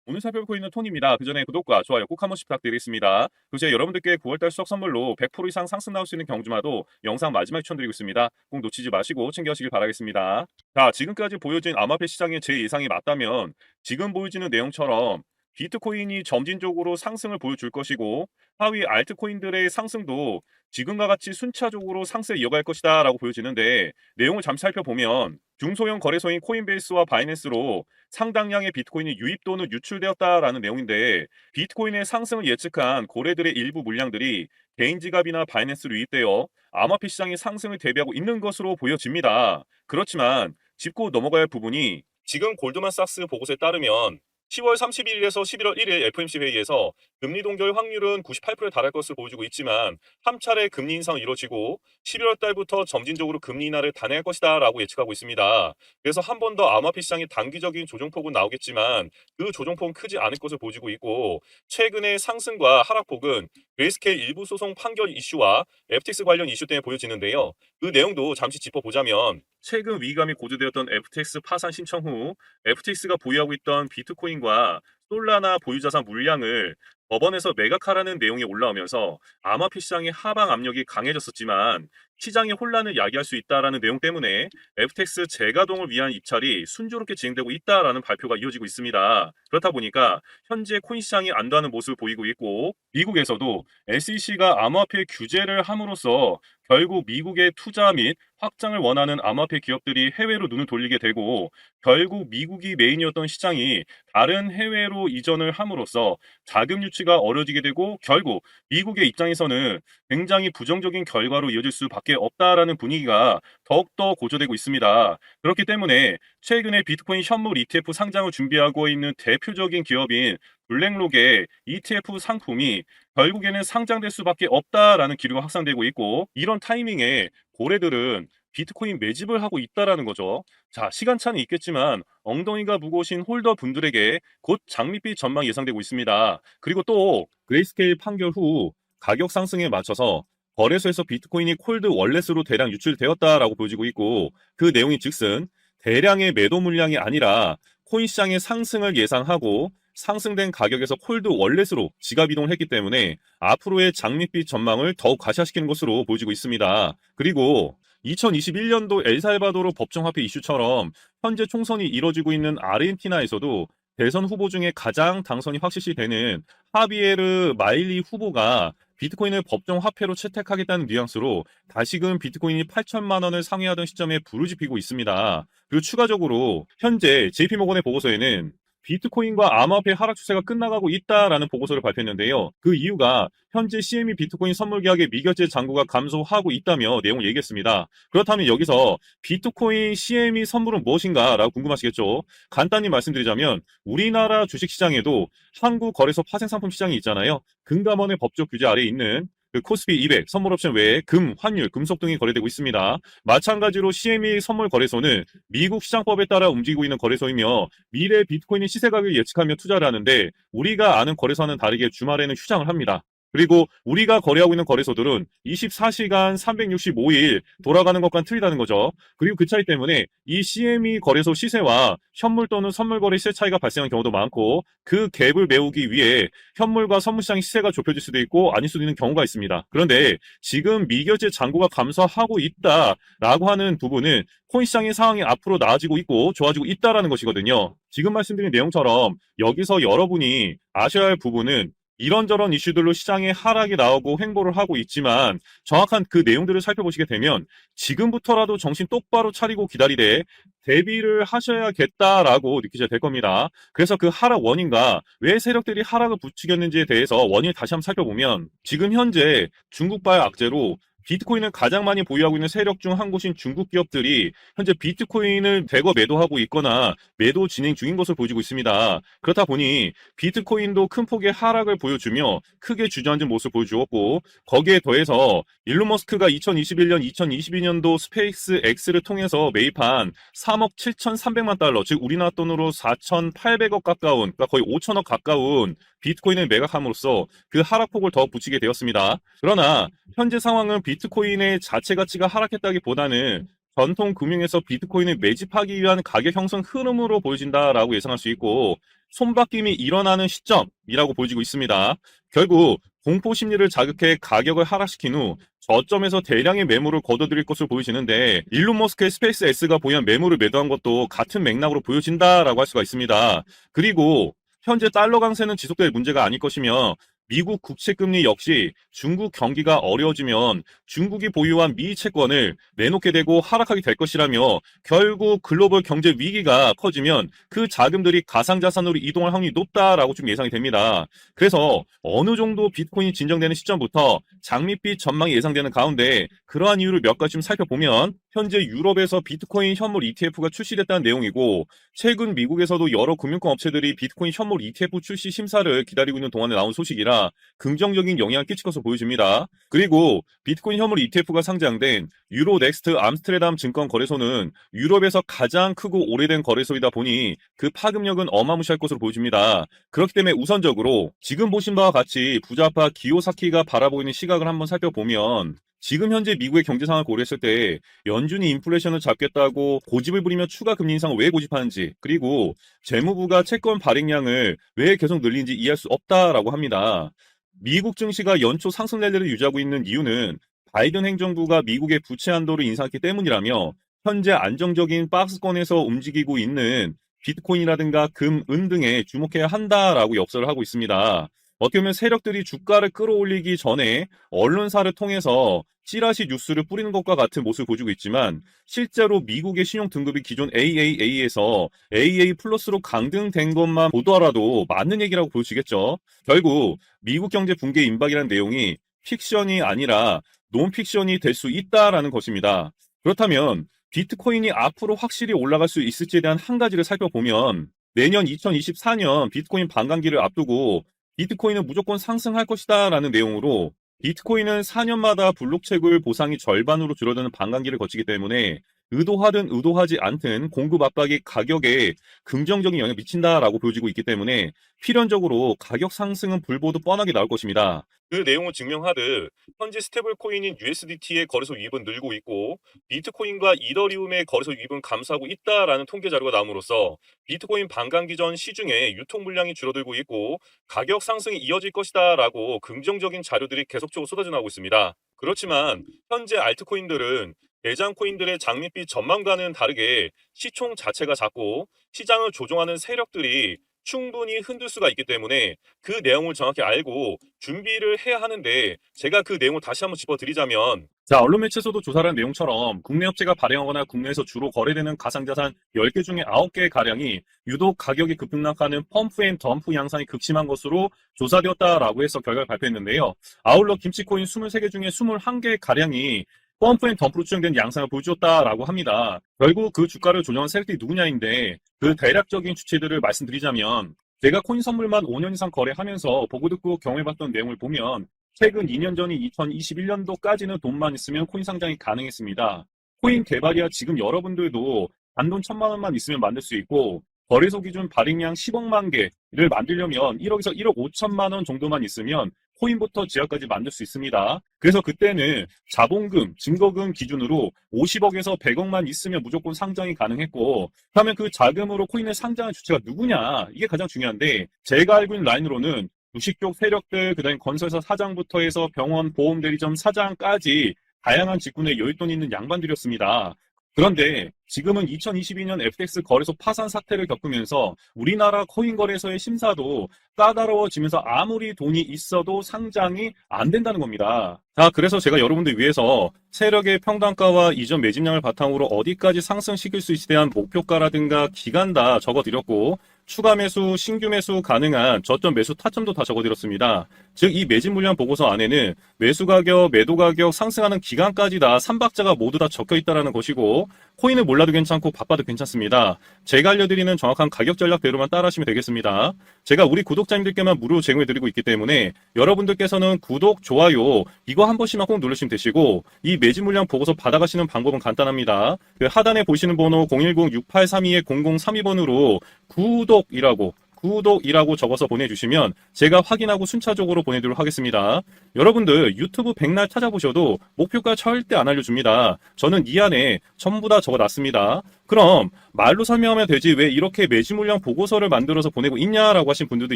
오늘 살펴볼 있는 톤입니다. 그 전에 구독과 좋아요 꼭 한 번씩 부탁드리겠습니다. 그리고 제가 여러분들께 9월달 수석 선물로 100% 이상 상승 나올 수 있는 경주마도 영상 마지막에 추천드리고 있습니다. 꼭 놓치지 마시고 챙겨가시길 바라겠습니다. 자, 지금까지 보여진 암호화폐 시장의 제 예상이 맞다면 지금 보여지는 내용처럼 비트코인이 점진적으로 상승을 보여줄 것이고 하위 알트코인들의 상승도 지금과 같이 순차적으로 상승을 이어갈 것이다 라고 보여지는데, 내용을 잠시 살펴보면 중소형 거래소인 코인베이스와 바이낸스로 상당량의 비트코인이 유입 또는 유출되었다라는 내용인데, 비트코인의 상승을 예측한 고래들의 일부 물량들이 개인 지갑이나 바이낸스로 유입되어 암호화폐 시장의 상승을 대비하고 있는 것으로 보여집니다. 그렇지만 짚고 넘어가야 할 부분이, 지금 골드만삭스 보고서에 따르면 10월 31일에서 11월 1일 FOMC 회의에서 금리 동결 확률은 98%에 달할 것으로 보여지고 있지만 한 차례 금리 인상이 이루어지고 11월 달부터 점진적으로 금리 인하를 단행할 것이다 라고 예측하고 있습니다. 그래서 한 번 더 암호화폐 시장의 단기적인 조정폭은 나오겠지만 그 조정폭은 크지 않을 것으로 보여지고 있고, 최근의 상승과 하락폭은 그레이스케일 일부 소송 판결 이슈와 FTX 관련 이슈 때문에 보여지는데요. 그 내용도 잠시 짚어보자면, 최근 위기감이 고조되었던 FTX 파산 신청 후 FTX가 보유하고 있던 비트코인과 솔라나 보유자산 물량을 법원에서 매각하라는 내용이 올라오면서 암호화폐 시장의 하방 압력이 강해졌었지만 시장의 혼란을 야기할 수 있다라는 내용 때문에 FTX 재가동을 위한 입찰이 순조롭게 진행되고 있다라는 발표가 이어지고 있습니다. 그렇다 보니까 현재 코인 시장이 안도하는 모습을 보이고 있고, 미국에서도 SEC가 암호화폐 규제를 함으로써 결국 미국의 투자 및 확장을 원하는 암호화폐 기업들이 해외로 눈을 돌리게 되고, 결국 미국이 메인이었던 시장이 다른 해외로 이전을 함으로써 자금 유치가 어려지게 되고, 결국 미국의 입장에서는 굉장히 부정적인 결과로 이어질 수밖에 없다라는 분위기가 더욱더 고조되고 있습니다. 그렇기 때문에 최근에 비트코인 현물 ETF 상장을 준비하고 있는 대표적인 기업인 블랙록의 ETF 상품이 결국에는 상장될 수밖에 없다라는 기류가 확산되고 있고, 이런 타이밍에 고래들은 비트코인 매집을 하고 있다라는 거죠. 자, 시간차는 있겠지만 엉덩이가 무거우신 홀더 분들에게 곧 장밋빛 전망 예상되고 있습니다. 그리고 또 그레이스케일 판결 후 가격 상승에 맞춰서 거래소에서 비트코인이 콜드 월렛으로 대량 유출되었다라고 보여지고 있고, 그 내용이 즉슨 대량의 매도 물량이 아니라 코인 시장의 상승을 예상하고 상승된 가격에서 콜드 월렛으로 지갑 이동을 했기 때문에 앞으로의 장밋빛 전망을 더욱 가시화시키는 것으로 보여지고 있습니다. 그리고 2021년도 엘살바도르 법정화폐 이슈처럼 현재 총선이 이뤄지고 있는 아르헨티나에서도 대선 후보 중에 가장 당선이 확실시되는 하비에르 마일리 후보가 비트코인을 법정 화폐로 채택하겠다는 뉘앙스로 다시금 비트코인이 8천만 원을 상회하던 시점에 불을 지피고 있습니다. 그리고 추가적으로 현재 JP모건의 보고서에는 비트코인과 암호화폐 하락 추세가 끝나가고 있다라는 보고서를 발표했는데요. 그 이유가 현재 CME 비트코인 선물 계약의 미결제 잔고가 감소하고 있다며 내용을 얘기했습니다. 그렇다면 여기서 비트코인 CME 선물은 무엇인가 라고 궁금하시겠죠. 간단히 말씀드리자면 우리나라 주식시장에도 한국거래소 파생상품 시장이 있잖아요. 금감원의 법적 규제 아래에 있는 그 코스피 200 선물 옵션 외에 금, 환율, 금속 등이 거래되고 있습니다. 마찬가지로 CME 선물 거래소는 미국 시장법에 따라 움직이고 있는 거래소이며 미래 비트코인의 시세 가격을 예측하며 투자를 하는데, 우리가 아는 거래소와는 다르게 주말에는 휴장을 합니다. 그리고 우리가 거래하고 있는 거래소들은 24시간 365일 돌아가는 것과는 틀리다는 거죠. 그리고 그 차이 때문에 이 CME 거래소 시세와 현물 또는 선물 거래 시세 차이가 발생하는 경우도 많고, 그 갭을 메우기 위해 현물과 선물 시장의 시세가 좁혀질 수도 있고 아닐 수도 있는 경우가 있습니다. 그런데 지금 미결제 잔고가 감소하고 있다라고 하는 부분은 코인 시장의 상황이 앞으로 나아지고 있고 좋아지고 있다라는 것이거든요. 지금 말씀드린 내용처럼 여기서 여러분이 아셔야 할 부분은, 이런저런 이슈들로 시장에 하락이 나오고 횡보를 하고 있지만 정확한 그 내용들을 살펴보시게 되면 지금부터라도 정신 똑바로 차리고 기다리되 대비를 하셔야겠다라고 느끼셔야 될 겁니다. 그래서 그 하락 원인과 왜 세력들이 하락을 부추겼는지에 대해서 원인을 다시 한번 살펴보면, 지금 현재 중국발 악재로 비트코인을 가장 많이 보유하고 있는 세력 중 한 곳인 중국 기업들이 현재 비트코인을 대거 매도하고 있거나 매도 진행 중인 것으로 보여지고 있습니다. 그렇다 보니 비트코인도 큰 폭의 하락을 보여주며 크게 주저앉은 모습을 보여주었고, 거기에 더해서 일론 머스크가 2021년, 2022년도 스페이스 X를 통해서 매입한 3억 7,300만 달러, 즉 우리나라 돈으로 4,800억 가까운, 그러니까 거의 5천억 가까운 비트코인을 매각함으로써 그 하락폭을 더 붙이게 되었습니다. 그러나 현재 상황은 비트코인의 자체 가치가 하락했다기보다는 전통 금융에서 비트코인을 매집하기 위한 가격 형성 흐름으로 보여진다라고 예상할 수 있고, 손바뀜이 일어나는 시점이라고 보여지고 있습니다. 결국 공포 심리를 자극해 가격을 하락시킨 후 저점에서 대량의 매물을 거둬들일 것으로 보여지는데, 일론 머스크의 스페이스 X가 보유한 매물을 매도한 것도 같은 맥락으로 보여진다라고 할 수가 있습니다. 그리고 현재 달러 강세는 지속될 문제가 아닐 것이며, 미국 국채금리 역시 중국 경기가 어려워지면 중국이 보유한 미 채권을 내놓게 되고 하락하게 될 것이라며, 결국 글로벌 경제 위기가 커지면 그 자금들이 가상자산으로 이동할 확률이 높다라고 좀 예상이 됩니다. 그래서 어느 정도 비트코인이 진정되는 시점부터 장밋빛 전망이 예상되는 가운데, 그러한 이유를 몇 가지 좀 살펴보면, 현재 유럽에서 비트코인 현물 ETF가 출시됐다는 내용이고, 최근 미국에서도 여러 금융권 업체들이 비트코인 현물 ETF 출시 심사를 기다리고 있는 동안에 나온 소식이라 긍정적인 영향을 끼칠 것으로 보여집니다. 그리고 비트코인 현물 ETF가 상장된 유로넥스트 암스테르담 증권 거래소는 유럽에서 가장 크고 오래된 거래소이다 보니 그 파급력은 어마무시할 것으로 보여집니다. 그렇기 때문에 우선적으로 지금 보신 바와 같이 부자파 기요사키가 바라보고 있는 시각을 한번 살펴보면, 지금 현재 미국의 경제 상황을 고려했을 때 연준이 인플레이션을 잡겠다고 고집을 부리며 추가 금리 인상을 왜 고집하는지, 그리고 재무부가 채권 발행량을 왜 계속 늘리는지 이해할 수 없다라고 합니다. 미국 증시가 연초 상승 랠리를 유지하고 있는 이유는 바이든 행정부가 미국의 부채 한도를 인상했기 때문이라며, 현재 안정적인 박스권에서 움직이고 있는 비트코인이라든가 금, 은 등에 주목해야 한다라고 역설을 하고 있습니다. 어떻게 보면 세력들이 주가를 끌어올리기 전에 언론사를 통해서 찌라시 뉴스를 뿌리는 것과 같은 모습을 보여주고 있지만, 실제로 미국의 신용 등급이 기존 AAA에서 AA 플러스로 강등된 것만 보더라도 맞는 얘기라고 보여지겠죠. 결국 미국 경제 붕괴 임박이라는 내용이 픽션이 아니라 논픽션이 될 수 있다라는 것입니다. 그렇다면 비트코인이 앞으로 확실히 올라갈 수 있을지에 대한 한 가지를 살펴보면, 내년 2024년 비트코인 반감기를 앞두고 비트코인은 무조건 상승할 것이다 라는 내용으로, 비트코인은 4년마다 블록체불 보상이 절반으로 줄어드는 반감기를 거치기 때문에 의도하든 의도하지 않든 공급 압박이 가격에 긍정적인 영향을 미친다라고 보여지고 있기 때문에 필연적으로 가격 상승은 불보듯 뻔하게 나올 것입니다. 그 내용을 증명하듯 현재 스테이블 코인인 USDT의 거래소 유입은 늘고 있고, 비트코인과 이더리움의 거래소 유입은 감소하고 있다라는 통계 자료가 나옴으로써 비트코인 반감기 전 시중에 유통 물량이 줄어들고 있고 가격 상승이 이어질 것이다라고 긍정적인 자료들이 계속적으로 쏟아져 나오고 있습니다. 그렇지만 현재 알트코인들은 대장 코인들의 장밋빛 전망과는 다르게 시총 자체가 작고 시장을 조종하는 세력들이 충분히 흔들 수가 있기 때문에 그 내용을 정확히 알고 준비를 해야 하는데, 제가 그 내용을 다시 한번 짚어드리자면, 자, 언론 매체에서도 조사를 한 내용처럼 국내 업체가 발행하거나 국내에서 주로 거래되는 가상자산 10개 중에 9개 가량이 유독 가격이 급등락하는 펌프 앤 덤프 양상이 극심한 것으로 조사되었다라고 해서 결과를 발표했는데요. 아울러 김치코인 23개 중에 21개 가량이 펌프 앤 덤프로 추정된 양상을 보여주었다라고 합니다. 결국 그 주가를 조정한 세력들이 누구냐인데, 그 대략적인 주체들을 말씀드리자면, 제가 코인 선물만 5년 이상 거래하면서 보고 듣고 경험해봤던 내용을 보면, 최근 2년 전인 2021년도까지는 돈만 있으면 코인 상장이 가능했습니다. 코인 개발이야 지금 여러분들도 단돈 1,000만 원만 있으면 만들 수 있고, 거래소 기준 발행량 10억만 개를 만들려면 1억에서 1억 5천만 원 정도만 있으면 코인부터 지하까지 만들 수 있습니다. 그래서 그때는 자본금, 증거금 기준으로 50억에서 100억만 있으면 무조건 상장이 가능했고, 그러면 그 자금으로 코인을 상장한 주체가 누구냐? 이게 가장 중요한데, 제가 알고 있는 라인으로는 주식 쪽 세력들, 그다음에 건설사 사장부터 해서 병원, 보험 대리점 사장까지 다양한 직군에 여윳돈 있는 양반들이었습니다. 그런데 지금은 2022년 FTX 거래소 파산 사태를 겪으면서 우리나라 코인 거래소의 심사도 까다로워지면서 아무리 돈이 있어도 상장이 안 된다는 겁니다. 자, 그래서 제가 여러분들 위해서 세력의 평단가와 이전 매집량을 바탕으로 어디까지 상승시킬 수 있을지에 대한 목표가라든가 기간 다 적어드렸고, 추가 매수, 신규 매수 가능한 저점 매수 타점도 다 적어드렸습니다. 즉, 이 매집 물량 보고서 안에는 매수 가격, 매도 가격, 상승하는 기간까지 다 3박자가 모두 다 적혀 있다는 것이고, 코인을 몰라도 괜찮고 바빠도 괜찮습니다. 제가 알려드리는 정확한 가격 전략대로만 따라하시면 되겠습니다. 제가 우리 구독자님들께만 무료 제공해드리고 있기 때문에 여러분들께서는 구독, 좋아요 이거 한 번씩만 꼭 누르시면 되시고, 이 매집 물량 보고서 받아가시는 방법은 간단합니다. 그 하단에 보시는 번호 010-6832-0032번으로 구독이라고 구독이라고 적어서 보내주시면 제가 확인하고 순차적으로 보내드리도록 하겠습니다. 여러분들 유튜브 백날 찾아보셔도 목표가 절대 안 알려줍니다. 저는 이 안에 전부 다 적어놨습니다. 그럼 말로 설명하면 되지 왜 이렇게 매주 물량 보고서를 만들어서 보내고 있냐라고 하신 분들도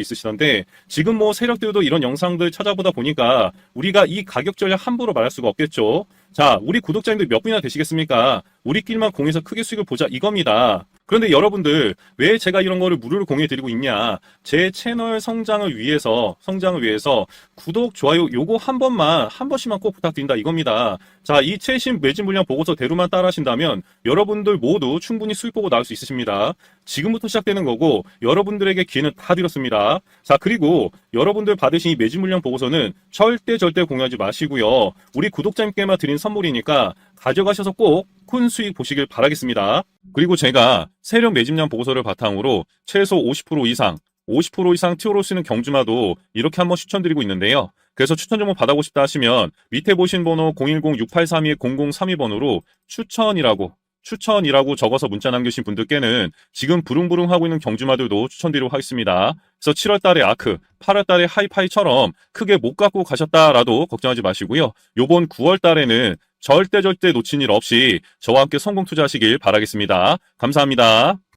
있으시던데, 지금 뭐 세력들도 이런 영상들 찾아보다 보니까 우리가 이 가격 전략 함부로 말할 수가 없겠죠. 자, 우리 구독자님들 몇 분이나 되시겠습니까? 우리끼리만 공유해서 크게 수익을 보자 이겁니다. 그런데 여러분들 왜 제가 이런 거를 무료로 공유해 드리고 있냐? 제 채널 성장을 위해서 구독, 좋아요 요거 한 번씩만 꼭 부탁드린다 이겁니다. 자, 이 최신 매진 물량 보고서 대로만 따라 하신다면 여러분들 모두 충분히 수익 보고 나올 수 있으십니다. 지금부터 시작되는 거고 여러분들에게 기회는 다 드렸습니다. 자, 그리고 여러분들 받으신 이 매진 물량 보고서는 절대 공유하지 마시고요. 우리 구독자님께만 드린 선물이니까 가져가셔서 꼭 큰 수익 보시길 바라겠습니다. 그리고 제가 세력 매집량 보고서를 바탕으로 최소 50% 이상 티오로 쓰는 경주마도 이렇게 한번 추천드리고 있는데요. 그래서 추천 정보 받아보고 싶다 하시면 밑에 보신 번호 010-6832-0032번으로 추천이라고 적어서 문자 남겨주신 분들께는 지금 부릉부릉 하고 있는 경주마들도 추천드리도록 하겠습니다. 그래서 7월달에 아크, 8월달에 하이파이처럼 크게 못 갖고 가셨다라도 걱정하지 마시고요. 요번 9월달에는 절대 놓친 일 없이 저와 함께 성공 투자하시길 바라겠습니다. 감사합니다.